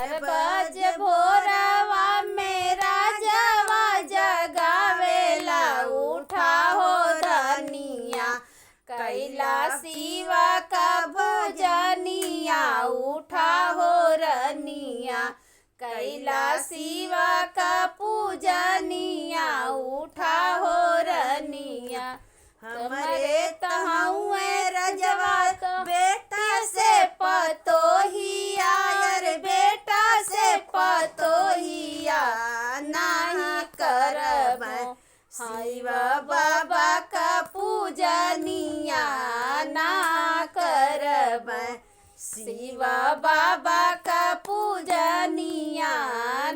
बज भोरवा में राजवा जगावेला उठा हो रनिया कैला शिवा का भोजनिया उठा हो रनिया कैला शिवा का पूजनिया उठा हो रनिया हमरे तहुए रजवा बेटा से पतोहिया बेटा से पतोहिया नहीं करब शिवा बाबा का पूजनिया ना करब शिवा बाबा का पूजनिया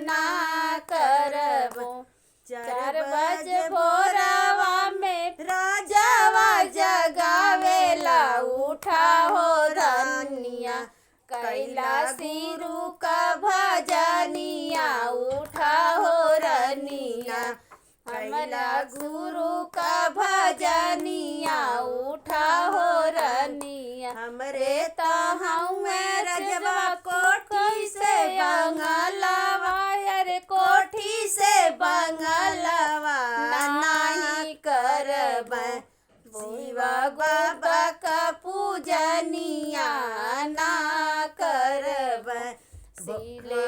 ना करब 4 बज भोरवा में राजवा जगावेला उठा हो रनिया कैला सिरु का भजनिया उठा हो रनिया कैला गुरु का भजनिया उठा हो रनिया हमरे तहुए रजवा कोठी से बंगलवा अरे कोठी से बंगलवा नहीं करब शिवा बाबा का पूजनिया ना करब शिले